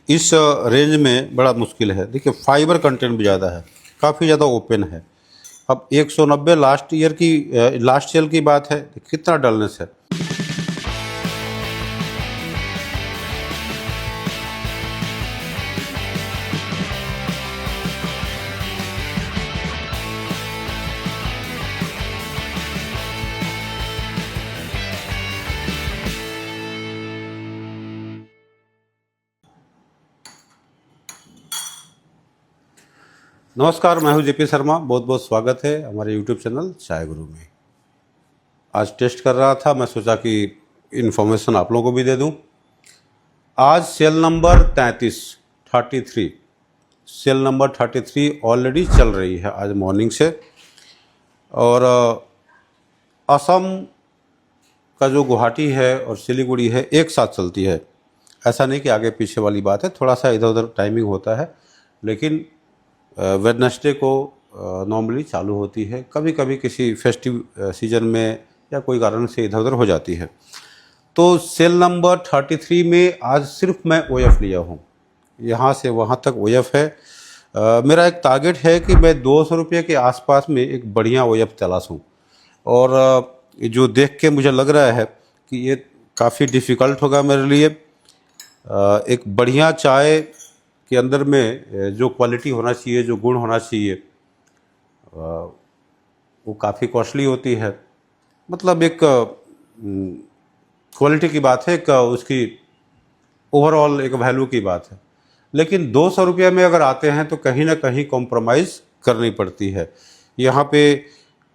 इस रेंज में बड़ा मुश्किल है। देखिए फाइबर कंटेंट भी ज़्यादा है, काफ़ी ज़्यादा ओपन है। अब 190 लास्ट सेल की बात है, कितना डलनेस है। नमस्कार, मैं हूं जेपी शर्मा। बहुत बहुत स्वागत है हमारे यूट्यूब चैनल चाय गुरु में। आज टेस्ट कर रहा था, मैं सोचा कि इन्फॉर्मेशन आप लोगों को भी दे दूं। आज सेल नंबर 33 सेल नंबर 33 ऑलरेडी चल रही है आज मॉर्निंग से। और असम का जो गुवाहाटी है और सिलीगुड़ी है एक साथ चलती है। ऐसा नहीं कि आगे पीछे वाली बात है, थोड़ा सा इधर उधर टाइमिंग होता है, लेकिन वेडनेसडे को नॉर्मली चालू होती है। कभी कभी किसी फेस्टिव सीजन में या कोई कारण से इधर उधर हो जाती है। तो सेल नंबर 33 में आज सिर्फ मैं OF लिया हूँ, यहाँ से वहाँ तक OF है। मेरा एक टारगेट है कि मैं 200 रुपये के आसपास में एक बढ़िया OF तलाशूँ। और जो देख के मुझे लग रहा है कि ये काफ़ी डिफ़िकल्ट होगा मेरे लिए। एक बढ़िया चाय के अंदर में जो क्वालिटी होना चाहिए, जो गुण होना चाहिए, वो काफ़ी कॉस्टली होती है। मतलब एक क्वालिटी की बात है, एक उसकी ओवरऑल एक वैल्यू की बात है। लेकिन 200 रुपये में अगर आते हैं तो कहीं ना कहीं कॉम्प्रोमाइज़ करनी पड़ती है। यहाँ पे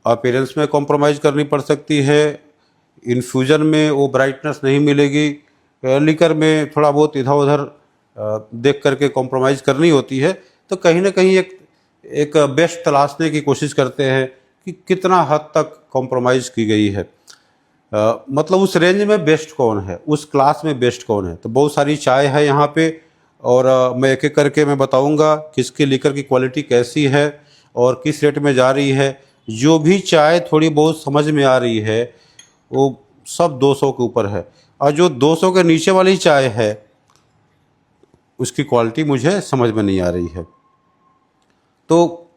अपीयरेंस में कॉम्प्रोमाइज़ करनी पड़ सकती है, इन्फ्यूज़न में वो ब्राइटनेस नहीं मिलेगी, लिकर में थोड़ा बहुत इधर उधर देख करके कॉम्प्रोमाइज़ करनी होती है। तो कहीं ना कहीं एक बेस्ट तलाशने की कोशिश करते हैं कि कितना हद तक कॉम्प्रोमाइज़ की गई है। मतलब उस रेंज में बेस्ट कौन है, उस क्लास में बेस्ट कौन है। तो बहुत सारी चाय है यहाँ पे, और मैं एक एक करके मैं बताऊँगा किसकी लिकर की क्वालिटी कैसी है और किस रेट में जा रही है। जो भी चाय थोड़ी बहुत समझ में आ रही है वो सब 200 के ऊपर है, और जो 200 के नीचे वाली चाय है उसकी क्वालिटी मुझे समझ में नहीं आ रही है। तो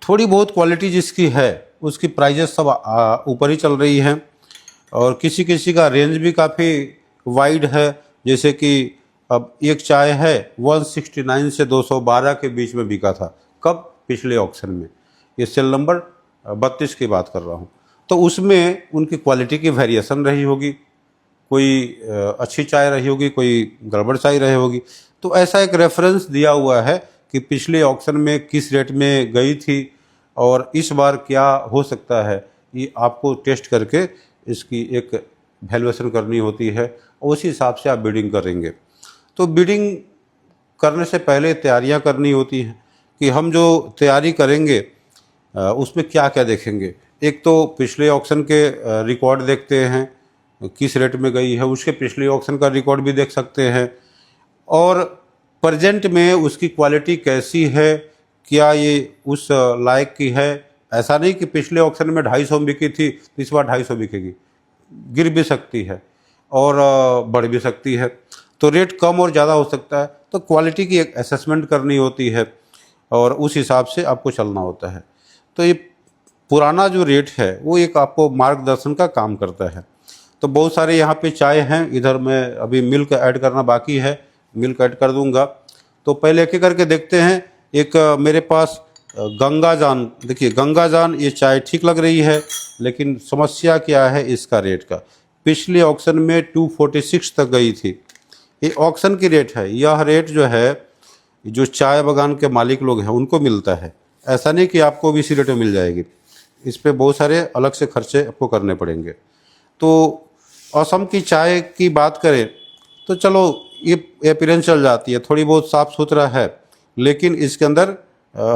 थोड़ी बहुत क्वालिटी जिसकी है उसकी प्राइजेस सब ऊपर ही चल रही हैं, और किसी किसी का रेंज भी काफ़ी वाइड है। जैसे कि अब एक चाय है 169 से 212 के बीच में बिका था, कब? पिछले ऑक्शन में। ये सेल नंबर 32 की बात कर रहा हूँ। तो उसमें उनकी क्वालिटी की वेरिएशन रही होगी, कोई अच्छी चाय रही होगी, कोई गड़बड़ चाय रही होगी। तो ऐसा एक रेफरेंस दिया हुआ है कि पिछले ऑक्शन में किस रेट में गई थी और इस बार क्या हो सकता है। ये आपको टेस्ट करके इसकी एक वैल्यूएशन करनी होती है, और उसी हिसाब से आप बिडिंग करेंगे। तो बिडिंग करने से पहले तैयारियां करनी होती हैं कि हम जो तैयारी करेंगे उसमें क्या क्या देखेंगे। एक तो पिछले ऑक्शन के रिकॉर्ड देखते हैं, किस रेट में गई है, उसके पिछले ऑक्शन का रिकॉर्ड भी देख सकते हैं, और प्रेजेंट में उसकी क्वालिटी कैसी है, क्या ये उस लायक की है। ऐसा नहीं कि पिछले ऑक्शन में 250 बिकी थी तो इस बार 250 बिकेगी, गिर भी सकती है और बढ़ भी सकती है। तो रेट कम और ज़्यादा हो सकता है। तो क्वालिटी की एक असेसमेंट करनी होती है और उस हिसाब से आपको चलना होता है। तो ये पुराना जो रेट है वो एक आपको मार्गदर्शन का काम करता है। तो बहुत सारे यहाँ पे चाय हैं। इधर मैं अभी मिल्क ऐड करना बाकी है, मिल्क ऐड कर दूंगा। तो पहले एक एक करके देखते हैं। एक मेरे पास गंगा जान, देखिए गंगा जान ये चाय ठीक लग रही है, लेकिन समस्या क्या है इसका रेट का। पिछले ऑक्शन में 246 तक गई थी। ये ऑक्शन की रेट है, यह रेट जो है जो चाय बागान के मालिक लोग हैं उनको मिलता है। ऐसा नहीं कि आपको भी इसी रेट में मिल जाएगी, इस पर बहुत सारे अलग से खर्चे आपको करने पड़ेंगे। तो असम की चाय की बात करें तो चलो ये अपीयरेंस चल जाती है, थोड़ी बहुत साफ़ सुथरा है, लेकिन इसके अंदर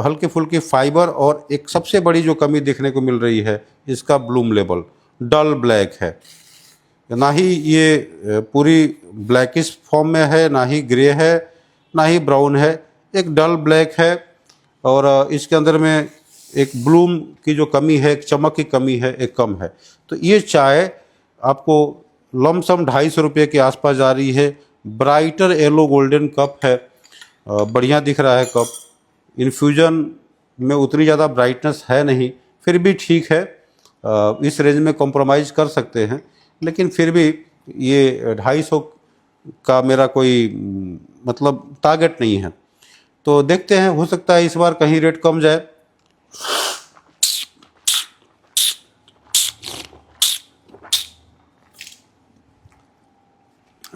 हल्की फुल्की फाइबर, और एक सबसे बड़ी जो कमी देखने को मिल रही है इसका ब्लूम लेवल डल ब्लैक है। ना ही ये पूरी ब्लैकिश फॉर्म में है, ना ही ग्रे है, ना ही ब्राउन है, एक डल ब्लैक है। और इसके अंदर में एक ब्लूम की जो कमी है, एक चमक की कमी है, एक कम है। तो ये चाय आपको लमसम 250 रुपये के आसपास जा रही है। ब्राइटर येलो गोल्डन कप है, बढ़िया दिख रहा है कप। इन्फ्यूजन में उतनी ज़्यादा ब्राइटनेस है नहीं, फिर भी ठीक है। इस रेंज में कॉम्प्रोमाइज़ कर सकते हैं, लेकिन फिर भी ये 250 का मेरा कोई मतलब टारगेट नहीं है। तो देखते हैं, हो सकता है इस बार कहीं रेट कम जाए।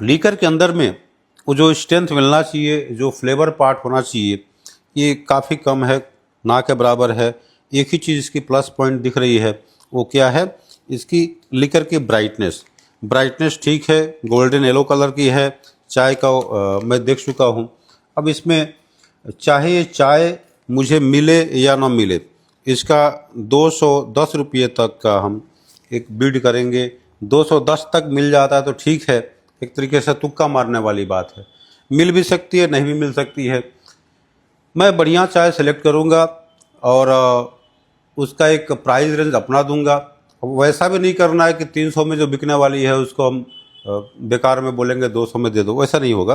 लीकर के अंदर में वो जो स्ट्रेंथ मिलना चाहिए, जो फ्लेवर पार्ट होना चाहिए, ये काफ़ी कम है, ना के बराबर है। एक ही चीज़ इसकी प्लस पॉइंट दिख रही है, वो क्या है, इसकी लीकर की ब्राइटनेस। ब्राइटनेस ठीक है, गोल्डन येलो कलर की है। चाय का मैं देख चुका हूँ। अब इसमें चाहे ये चाय मुझे मिले या ना मिले, इसका 210 रुपये तक का हम एक बिड करेंगे। 210 तक मिल जाता है तो ठीक है, एक तरीके से तुक्का मारने वाली बात है। मिल भी सकती है, नहीं भी मिल सकती है। मैं बढ़िया चाय सेलेक्ट करूँगा और उसका एक प्राइस रेंज अपना दूंगा। वैसा भी नहीं करना है कि 300 में जो बिकने वाली है उसको हम बेकार में बोलेंगे 200 में दे दो, वैसा नहीं होगा।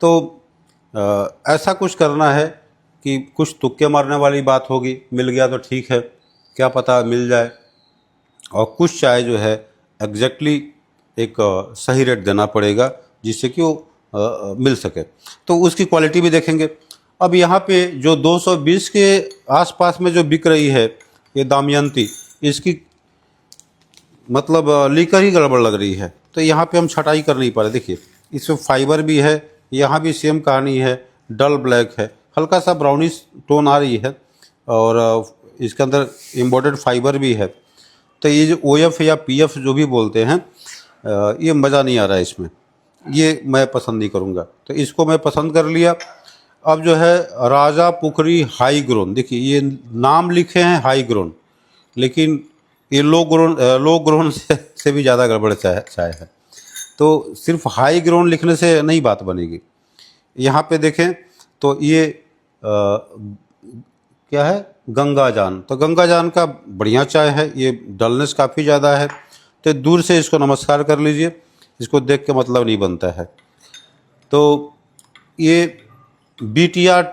तो ऐसा कुछ करना है कि कुछ तुक्के मारने वाली बात होगी। मिल गया तो ठीक है, क्या पता मिल जाए। और कुछ चाय जो है एग्जैक्टली एक सही रेट देना पड़ेगा, जिससे कि वो मिल सके। तो उसकी क्वालिटी भी देखेंगे। अब यहाँ पे जो 220 के आसपास में जो बिक रही है ये दमयंती, इसकी मतलब लीकर ही गड़बड़ लग रही है। तो यहाँ पे हम छटाई कर नहीं पा रहे। देखिए इसमें फाइबर भी है, यहाँ भी सेम कहानी है, डल ब्लैक है, हल्का सा ब्राउनिश टोन आ रही है, और इसके अंदर इम्बोर्टेड फाइबर भी है। तो ये जो OF या PF जो भी बोलते हैं, ये मज़ा नहीं आ रहा है इसमें, ये मैं पसंद नहीं करूँगा। तो इसको मैं पसंद कर लिया। अब जो है राजा पुखरी हाई ग्रोन, देखिए ये नाम लिखे हैं हाई ग्रोन, लेकिन ये लो ग्रोन से भी ज़्यादा गड़बड़ चाय है। तो सिर्फ हाई ग्रोन लिखने से नहीं बात बनेगी। यहाँ पे देखें तो ये क्या है, गंगा जान। तो गंगा जान का बढ़िया चाय है, ये डलनेस काफ़ी ज़्यादा है। तो दूर से इसको नमस्कार कर लीजिए, इसको देख के मतलब नहीं बनता है। तो ये BTR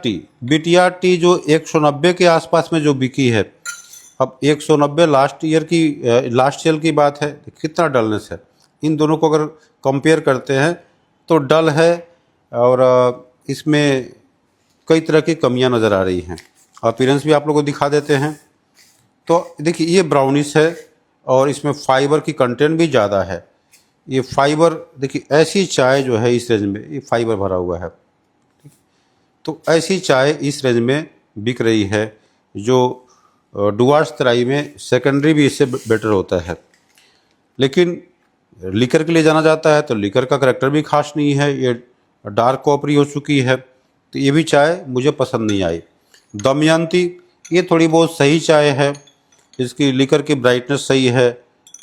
टी जो 190 के आसपास में जो बिकी है, अब 190 लास्ट ईयर की बात है, कितना डलनेस है। इन दोनों को अगर कंपेयर करते हैं तो डल है, और इसमें कई तरह की कमियां नज़र आ रही हैं। अपीयरेंस भी आप लोगों को दिखा देते हैं। तो देखिए ये ब्राउनिश है, और इसमें फाइबर की कंटेंट भी ज़्यादा है। ये फाइबर देखिए, ऐसी चाय जो है इस रेंज में ये फाइबर भरा हुआ है। तो ऐसी चाय इस रेंज में बिक रही है, जो डुआर्स तराई में सेकेंडरी भी इससे बेटर होता है। लेकिन लीकर के लिए जाना जाता है तो लीकर का करैक्टर भी खास नहीं है, ये डार्क कॉपरी हो चुकी है। तो ये भी चाय मुझे पसंद नहीं आई। दमयंती ये थोड़ी बहुत सही चाय है, इसकी लीकर की ब्राइटनेस सही है,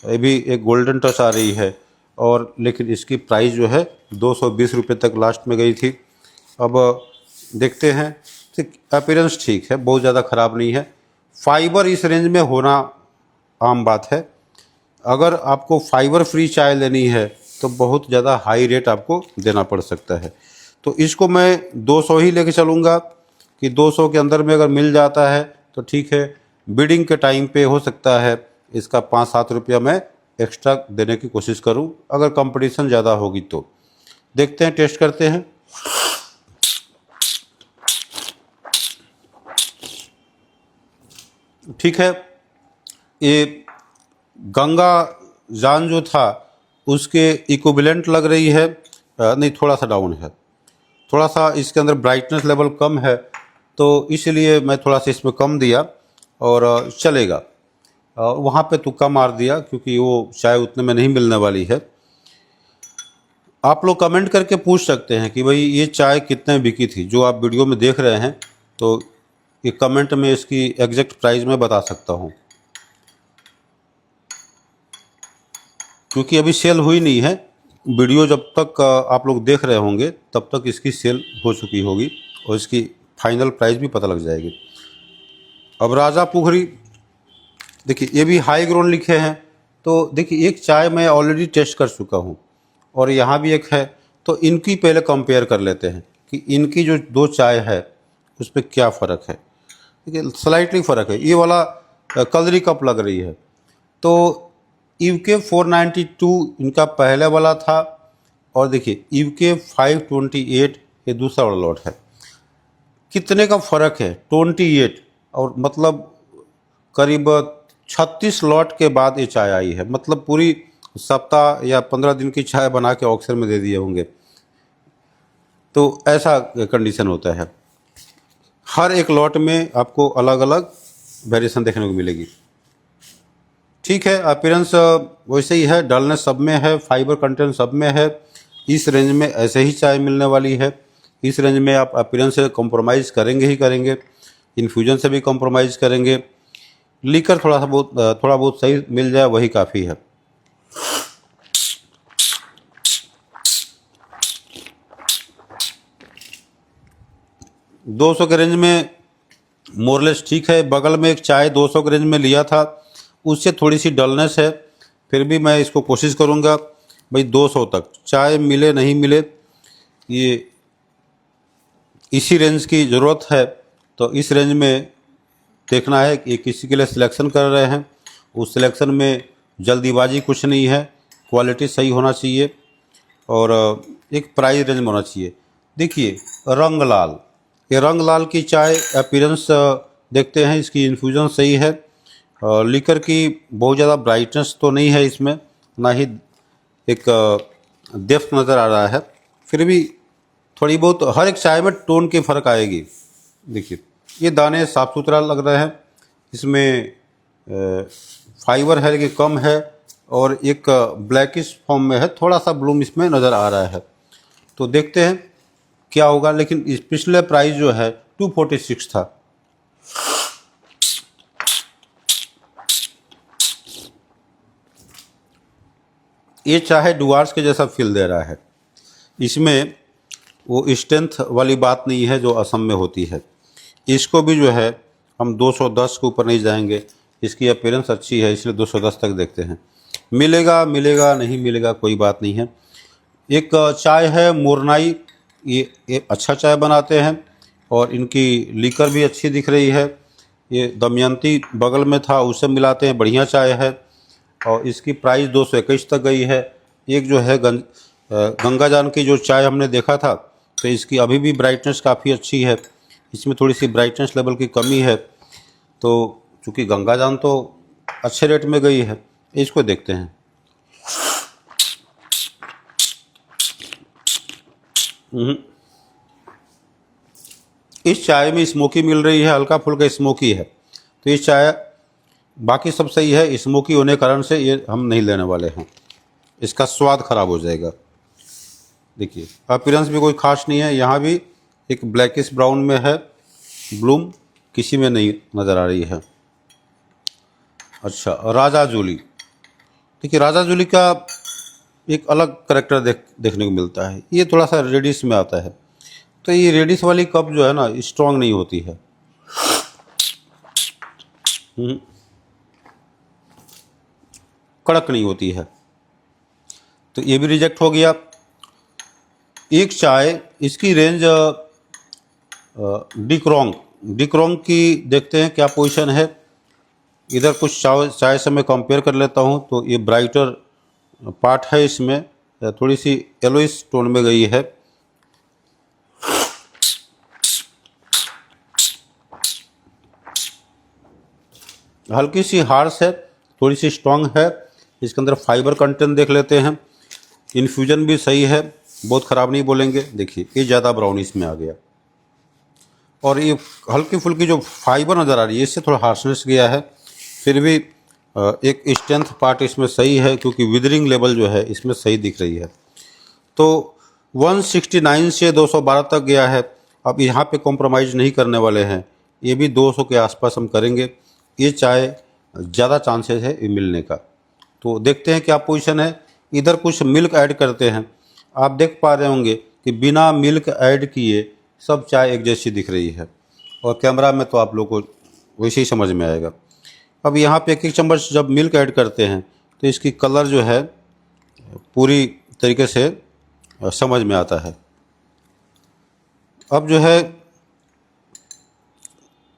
ये भी एक गोल्डन टच आ रही है, और लेकिन इसकी प्राइस जो है 220 रुपये तक लास्ट में गई थी। अब देखते हैं, अपीयरेंस ठीक है, बहुत ज़्यादा ख़राब नहीं है। फाइबर इस रेंज में होना आम बात है। अगर आपको फाइबर फ्री चाय लेनी है तो बहुत ज़्यादा हाई रेट आपको देना पड़ सकता है। तो इसको मैं 200 ही लेके चलूँगा, कि 200 के अंदर में अगर मिल जाता है तो ठीक है। बिडिंग के टाइम पे हो सकता है इसका 5-7 रुपया मैं एक्स्ट्रा देने की कोशिश करूं, अगर कंपटीशन ज़्यादा होगी तो। देखते हैं, टेस्ट करते हैं। ठीक है, ये गंगा जान जो था उसके इक्विवेलेंट लग रही है। नहीं, थोड़ा सा डाउन है, थोड़ा सा इसके अंदर ब्राइटनेस लेवल कम है, तो इसलिए मैं थोड़ा सा इसमें कम दिया, और चलेगा। वहाँ पे तुक्का मार दिया, क्योंकि वो चाय उतने में नहीं मिलने वाली है। आप लोग कमेंट करके पूछ सकते हैं कि भाई ये चाय कितने बिकी थी, जो आप वीडियो में देख रहे हैं। तो ये कमेंट में इसकी एग्जैक्ट प्राइस मैं बता सकता हूँ, क्योंकि अभी सेल हुई नहीं है। वीडियो जब तक आप लोग देख रहे होंगे तब तक इसकी सेल हो चुकी होगी, और इसकी फाइनल प्राइस भी पता लग जाएगी। अब राजा पुखरी देखिए, ये भी हाई ग्रोन लिखे हैं। तो देखिए, एक चाय मैं ऑलरेडी टेस्ट कर चुका हूँ, और यहाँ भी एक है। तो इनकी पहले कंपेयर कर लेते हैं कि इनकी जो दो चाय है उस पर क्या फ़र्क है। देखिए स्लाइटली फ़र्क है। ये वाला कलरी कप लग रही है, तो यूके 492 इनका पहले वाला था, और देखिए यूके 528 ये दूसरा वाला लॉट है। कितने का फ़र्क है, 28, और मतलब करीब 36 लॉट के बाद ये चाय आई है। मतलब पूरी सप्ताह या 15 दिन की चाय बना के ऑक्शन में दे दिए होंगे। तो ऐसा कंडीशन होता है। हर एक लॉट में आपको अलग अलग वेरिएशन देखने को मिलेगी। ठीक है, अपीयरेंस वैसे ही है, डलनेस सब में है, फाइबर कंटेंट सब में है। इस रेंज में ऐसे ही चाय मिलने वाली है। इस रेंज में आप अपीयरेंस से कॉम्प्रोमाइज़ करेंगे ही करेंगे, इन्फ्यूजन से भी कॉम्प्रोमाइज़ करेंगे। लीकर थोड़ा बहुत सही मिल जाए वही काफ़ी है। दो सौ के रेंज में मोरलेस ठीक है। बगल में एक चाय 200 के रेंज में लिया था, उससे थोड़ी सी डलनेस है। फिर भी मैं इसको कोशिश करूँगा भाई 200 तक चाय मिले नहीं मिले, ये इसी रेंज की ज़रूरत है। तो इस रेंज में देखना है कि किसी के लिए सिलेक्शन कर रहे हैं, उस सिलेक्शन में जल्दीबाजी कुछ नहीं है, क्वालिटी सही होना चाहिए और एक प्राइस रेंज में होना चाहिए। देखिए रंग लाल, ये रंग लाल की चाय अपीयरेंस देखते हैं, इसकी इन्फ्यूज़न सही है। लीकर की बहुत ज़्यादा ब्राइटनेस तो नहीं है इसमें, ना ही एक डेप्थ नज़र आ रहा है। फिर भी थोड़ी बहुत हर एक चाय में टोन की फ़र्क आएगी। देखिए ये दाने साफ़ सुथरा लग रहे हैं, इसमें फाइबर है लेकिन कम है, और एक ब्लैकिश फॉर्म में है, थोड़ा सा ब्लूम इसमें नज़र आ रहा है। तो देखते हैं क्या होगा। लेकिन इस पिछले प्राइस जो है 246 था। ये चाहे डुआर्स के जैसा फील दे रहा है। इसमें वो स्ट्रेंथ वाली बात नहीं है जो असम में होती है। इसको भी जो है हम 210 के ऊपर नहीं जाएंगे। इसकी अपीयरेंस अच्छी है इसलिए 210 तक देखते हैं। मिलेगा नहीं मिलेगा कोई बात नहीं है। एक चाय है मोरनाई, ये अच्छा चाय बनाते हैं और इनकी लीकर भी अच्छी दिख रही है। ये दमयंती बगल में था, उससे मिलाते हैं, बढ़िया चाय है और इसकी प्राइस 221 तक गई है। एक जो है गंगा जान की जो चाय हमने देखा था, तो इसकी अभी भी ब्राइटनेस काफ़ी अच्छी है, इसमें थोड़ी सी ब्राइटनेस लेवल की कमी है। तो चूँकि गंगा जान तो अच्छे रेट में गई है, इसको देखते हैं। इस चाय में स्मोकी मिल रही है, हल्का फुल्का स्मोकी है। तो इस चाय बाकी सब सही है, स्मोकी होने के कारण से ये हम नहीं लेने वाले हैं, इसका स्वाद खराब हो जाएगा। देखिए अपीयरेंस भी कोई खास नहीं है, यहाँ भी एक ब्लैकिश ब्राउन में है, ब्लूम किसी में नहीं नज़र आ रही है। अच्छा राजा जूली, देखिए राजा जूली का एक अलग करेक्टर देखने को मिलता है। ये थोड़ा सा रेडिश में आता है। तो ये रेडिश वाली कप जो है ना स्ट्रॉन्ग नहीं होती है। कड़क नहीं होती है, तो ये भी रिजेक्ट हो गया। एक चाय इसकी रेंज डिक्रोंग की देखते हैं क्या पोजीशन है। इधर कुछ चाय से मैं कंपेयर कर लेता हूँ, तो ये ब्राइटर पार्ट है, इसमें थोड़ी सी येलोइश टोन में गई है। हल्की सी हार्श है, थोड़ी सी स्ट्रांग है। इसके अंदर फाइबर कंटेंट देख लेते हैं, इन्फ्यूजन भी सही है, बहुत ख़राब नहीं बोलेंगे। देखिए ये ज़्यादा ब्राउन इसमें आ गया, और ये हल्की फुल्की जो फाइबर नज़र आ रही है इससे थोड़ा हार्शनेस गया है। फिर भी एक स्ट्रेंथ पार्ट इसमें सही है, क्योंकि विदरिंग लेवल जो है इसमें सही दिख रही है। तो 169 से 212 तक गया है। अब यहाँ पे कॉम्प्रोमाइज़ नहीं करने वाले हैं, ये भी 200 के आसपास हम करेंगे। ये चाय ज़्यादा चांसेस है ये मिलने का। तो देखते हैं क्या पोजीशन है। इधर कुछ मिल्क ऐड करते हैं। आप देख पा रहे होंगे कि बिना मिल्क ऐड किए सब चाय एक जैसी दिख रही है, और कैमरा में तो आप लोग को वैसे ही समझ में आएगा। अब यहाँ पे एक एक चम्मच जब मिल्क ऐड करते हैं तो इसकी कलर जो है पूरी तरीके से समझ में आता है। अब जो है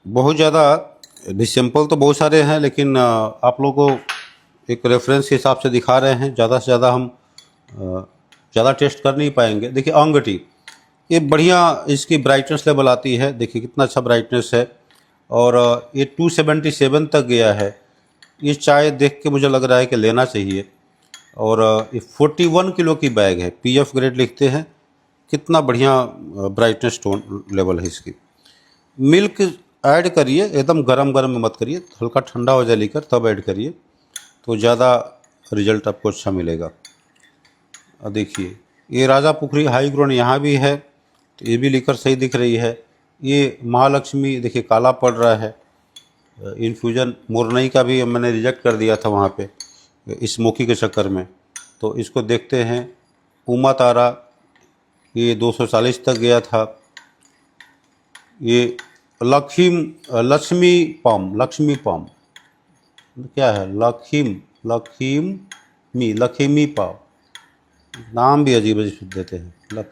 बहुत ज़्यादा सैंपल तो बहुत सारे हैं, लेकिन आप लोगों को एक रेफरेंस के हिसाब से दिखा रहे हैं। ज़्यादा से ज़्यादा हम ज़्यादा टेस्ट कर नहीं पाएंगे। देखिए अंग टी, ये बढ़िया इसकी ब्राइटनेस लेवल आती है। देखिए कितना अच्छा ब्राइटनेस है, और ये 277 तक गया है। ये चाय देख के मुझे लग रहा है कि लेना चाहिए। और ये 41 किलो की बैग है, PF ग्रेड लिखते हैं। कितना बढ़िया ब्राइटनेस टोन लेवल है इसकी। मिल्क ऐड करिए, एकदम गरम गरम में मत करिए, हल्का ठंडा हो जाए लीकर तब ऐड करिए, तो ज़्यादा रिजल्ट आपको अच्छा मिलेगा। देखिए ये राजा पुखरी हाई ग्रोन यहाँ भी है, तो ये भी लीकर सही दिख रही है। ये महालक्ष्मी देखिए काला पड़ रहा है। इन्फ्यूज़न मुरनई का भी मैंने रिजेक्ट कर दिया था वहाँ पे स्मोकी के चक्कर में। तो इसको देखते हैं। उमा तारा ये 240 तक गया था। ये लक्ष्मी पाम क्या है, लखीमी पाव, नाम भी अजीब अजीब देते हैं।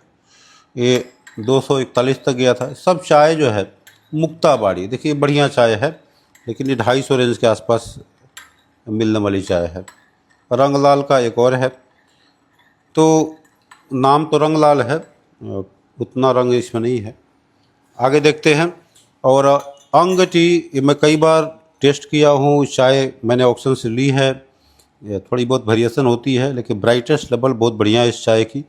ये 241 तक गया था। सब चाय जो है मुक्ता बाड़ी, देखिए बढ़िया चाय है, लेकिन ये 250 रेंज के आसपास मिलने वाली चाय है। रंगलाल का एक और है, तो नाम तो रंगलाल है, उतना रंग इसमें नहीं है। आगे देखते हैं। और अंग टी ये मैं कई बार टेस्ट किया हूँ, चाय मैंने ऑक्शन से ली है। ये थोड़ी बहुत वेरिएशन होती है, लेकिन ब्राइटेस्ट लेवल बहुत बढ़िया है इस चाय की।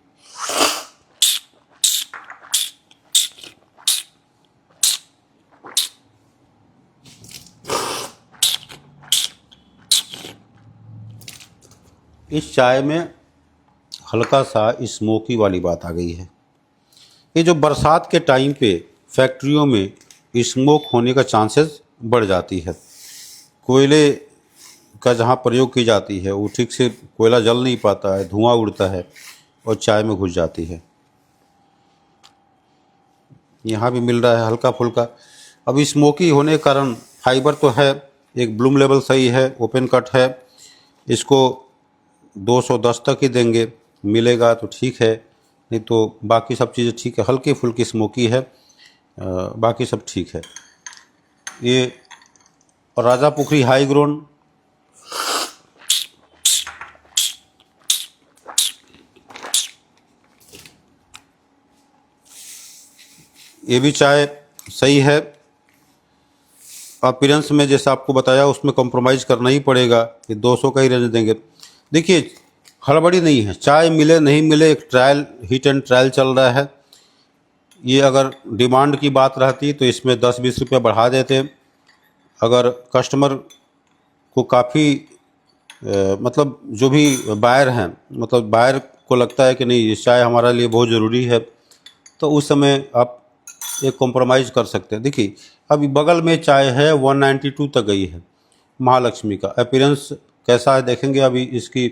इस चाय में हल्का सा स्मोकी वाली बात आ गई है। ये जो बरसात के टाइम पे फैक्ट्रियों में स्मोक होने का चांसेस बढ़ जाती है। कोयले का जहाँ प्रयोग की जाती है वो ठीक से कोयला जल नहीं पाता है, धुआं उड़ता है और चाय में घुस जाती है। यहाँ भी मिल रहा है हल्का फुल्का। अब स्मोकी होने के कारण फाइबर तो है, एक ब्लूम लेवल सही है, ओपन कट है। इसको 210 तक ही देंगे, मिलेगा तो ठीक है, नहीं तो बाकी सब चीज़ें ठीक है। हल्की फुल्की स्मोकी है, बाकी सब ठीक है। ये राजा पुखरी हाई ग्रोन, ये भी चाय सही है। अपीयरेंस में जैसे आपको बताया उसमें कॉम्प्रोमाइज़ करना ही पड़ेगा, ये 200 का ही रेंज देंगे। देखिए हड़बड़ी नहीं है, चाय मिले नहीं मिले, एक ट्रायल, हिट एंड ट्रायल चल रहा है। ये अगर डिमांड की बात रहती तो इसमें 10-20 रुपये बढ़ा देते। अगर कस्टमर को काफ़ी मतलब जो भी बायर हैं, मतलब बायर को लगता है कि नहीं ये चाय हमारे लिए बहुत ज़रूरी है, तो उस समय आप एक कॉम्प्रोमाइज़ कर सकते हैं। देखिए अभी बगल में चाय है 192 तक गई है महालक्ष्मी का। अपीयरेंस कैसा है देखेंगे। अभी इसकी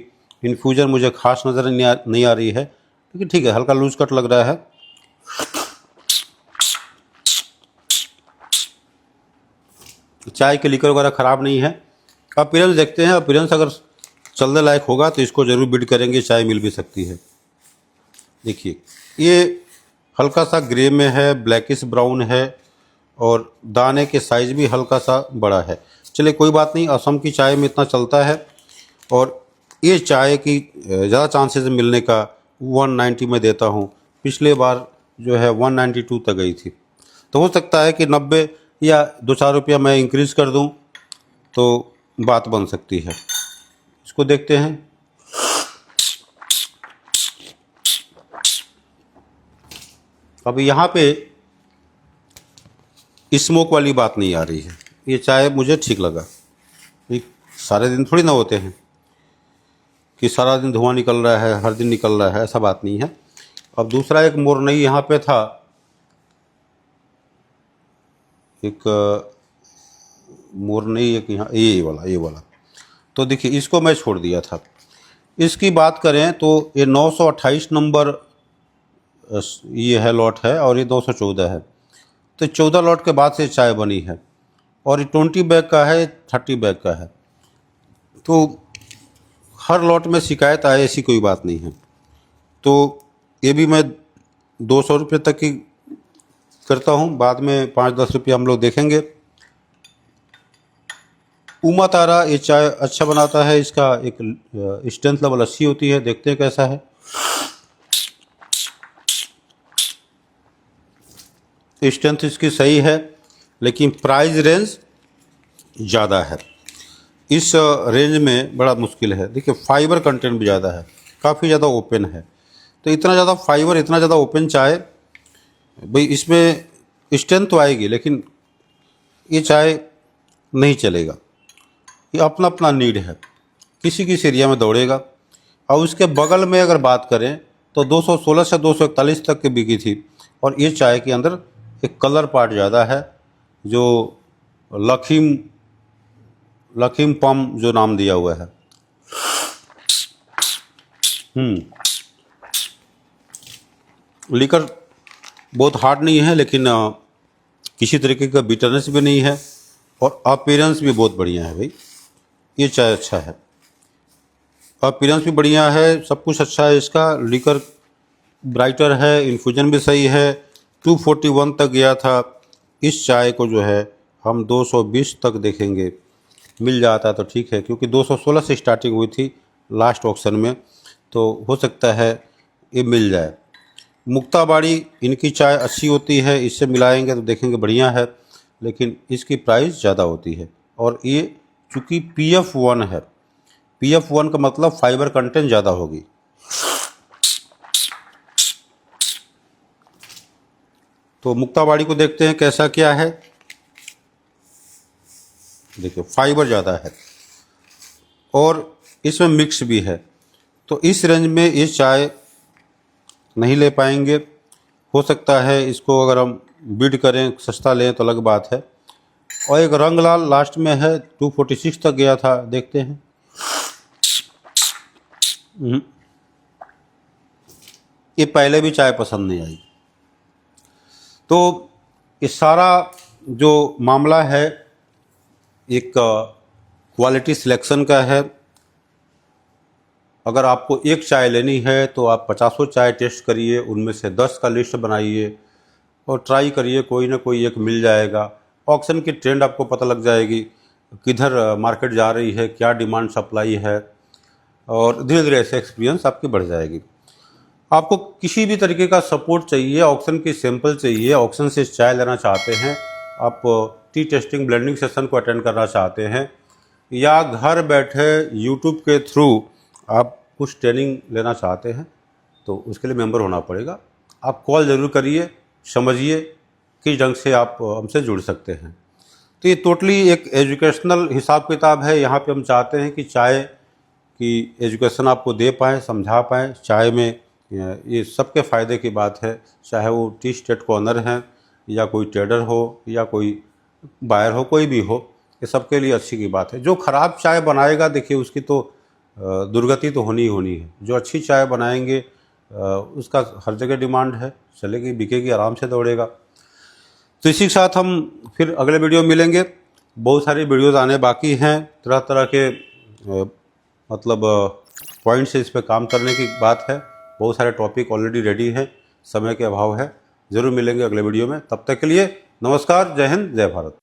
इन्फ्यूजन मुझे खास नज़र नहीं आ रही है, लेकिन ठीक है, हल्का लूज कट लग रहा है। चाय के लीकर वगैरह ख़राब नहीं है। अपीयरेंस देखते हैं, अपीयरेंस अगर चलने लायक होगा तो इसको ज़रूर बिड करेंगे, चाय मिल भी सकती है। देखिए ये हल्का सा ग्रे में है, ब्लैकिश ब्राउन है, और दाने के साइज़ भी हल्का सा बड़ा है। चलिए कोई बात नहीं, असम की चाय में इतना चलता है। और ये चाय की ज़्यादा चांसेस मिलने का 190 में देता हूँ। पिछले बार जो है 192 तक गई थी, तो हो सकता है कि 90 या 2-4 रुपया मैं इंक्रीज़ कर दूँ तो बात बन सकती है। इसको देखते हैं। अब यहाँ पे स्मोक वाली बात नहीं आ रही है। ये चाय मुझे ठीक लगा। ये सारे दिन थोड़ी ना होते हैं कि सारा दिन धुआं निकल रहा है, हर दिन निकल रहा है, ऐसा बात नहीं है। अब दूसरा एक मोरनई यहाँ पे था, एक मोरनई एक यहाँ ये वाला, तो देखिए इसको मैं छोड़ दिया था। इसकी बात करें तो ये 928 नंबर ये है लॉट है, और ये 214 है, तो 14 लॉट के बाद से चाय बनी है। और ये 20 बैग का है, 30 बैग का है, तो हर लॉट में शिकायत आए ऐसी कोई बात नहीं है। तो ये भी मैं 200 रुपये तक की करता हूँ, बाद में 5-10 रुपये हम लोग देखेंगे। उमा तारा ये चाय अच्छा बनाता है, इसका एक स्ट्रेंथ लेवल अच्छी होती है। देखते हैं कैसा है। स्ट्रेंथ इसकी सही है, लेकिन प्राइस रेंज ज़्यादा है। इस रेंज में बड़ा मुश्किल है। देखिए फाइबर कंटेंट भी ज़्यादा है, काफ़ी ज़्यादा ओपन है। तो इतना ज़्यादा फाइबर, इतना ज़्यादा ओपन चाय, भाई इसमें स्ट्रेंथ तो आएगी, लेकिन ये चाय नहीं चलेगा। ये अपना अपना नीड है, किसी किस एरिया में दौड़ेगा। और उसके बगल में अगर बात करें तो 216 से 241 तक की बिकी थी। और ये चाय के अंदर एक कलर पार्ट ज़्यादा है, जो लखीम पम जो नाम दिया हुआ है। लिकर बहुत हार्ड नहीं है, लेकिन किसी तरीके का बिटरनेस भी नहीं है, और अपीयरेंस भी बहुत बढ़िया है। भाई ये चाय अच्छा है, अपीयरेंस भी बढ़िया है, सब कुछ अच्छा है इसका। लिकर ब्राइटर है, इन्फ्यूजन भी सही है। 241 तक गया था। इस चाय को जो है हम 220 तक देखेंगे। मिल जाता तो ठीक है, क्योंकि 216 से स्टार्टिंग हुई थी लास्ट ऑक्शन में, तो हो सकता है ये मिल जाए। मुक्ताबाड़ी इनकी चाय अच्छी होती है, इससे मिलाएंगे तो देखेंगे बढ़िया है, लेकिन इसकी प्राइस ज़्यादा होती है। और ये चूँकि PF1 है, PF1 का मतलब फाइबर कंटेंट ज़्यादा होगी। तो मुक्ताबाड़ी को देखते हैं कैसा क्या है। देखिए फाइबर ज़्यादा है और इसमें मिक्स भी है, तो इस रेंज में ये चाय नहीं ले पाएंगे। हो सकता है इसको अगर हम बिड करें, सस्ता लें तो अलग बात है। और एक रंग लाल लास्ट में है, 246 तक गया था, देखते हैं। ये पहले भी चाय पसंद नहीं आई। तो ये सारा जो मामला है एक क्वालिटी सिलेक्शन का है। अगर आपको एक चाय लेनी है तो आप 50 चाय टेस्ट करिए, उनमें से 10 का लिस्ट बनाइए और ट्राई करिए, कोई ना कोई एक मिल जाएगा। ऑक्शन की ट्रेंड आपको पता लग जाएगी, किधर मार्केट जा रही है, क्या डिमांड सप्लाई है, और धीरे धीरे ऐसे एक्सपीरियंस आपकी बढ़ जाएगी। आपको किसी भी तरीके का सपोर्ट चाहिए, ऑक्शन की सैंपल चाहिए, ऑक्शन से चाय लेना चाहते हैं, आप टी टेस्टिंग ब्लेंडिंग सेशन को अटेंड करना चाहते हैं, या घर बैठे यूट्यूब के थ्रू आप कुछ ट्रेनिंग लेना चाहते हैं, तो उसके लिए मेंबर होना पड़ेगा। आप कॉल ज़रूर करिए, समझिए किस ढंग से आप हमसे जुड़ सकते हैं। तो ये टोटली एक एजुकेशनल हिसाब किताब है। यहाँ पे हम चाहते हैं कि चाय की एजुकेशन आपको दे पाएँ, समझा पाएँ। चाय में ये सबके फ़ायदे की बात है, चाहे वो टी स्टेट को ऑनर हैं, या कोई ट्रेडर हो, या कोई बायर हो, कोई भी हो, ये सबके लिए अच्छी की बात है। जो ख़राब चाय बनाएगा, देखिए उसकी तो दुर्गति तो होनी ही होनी है। जो अच्छी चाय बनाएंगे उसका हर जगह डिमांड है, चलेगी, बिकेगी, आराम से दौड़ेगा। तो इसी के साथ हम फिर अगले वीडियो में मिलेंगे। बहुत सारी वीडियोज़ आने बाकी हैं, तरह तरह के मतलब पॉइंट्स इस पर काम करने की बात है। बहुत सारे टॉपिक ऑलरेडी रेडी हैं, समय के अभाव है। ज़रूर मिलेंगे अगले वीडियो में। तब तक के लिए नमस्कार, जय हिंद, जय भारत।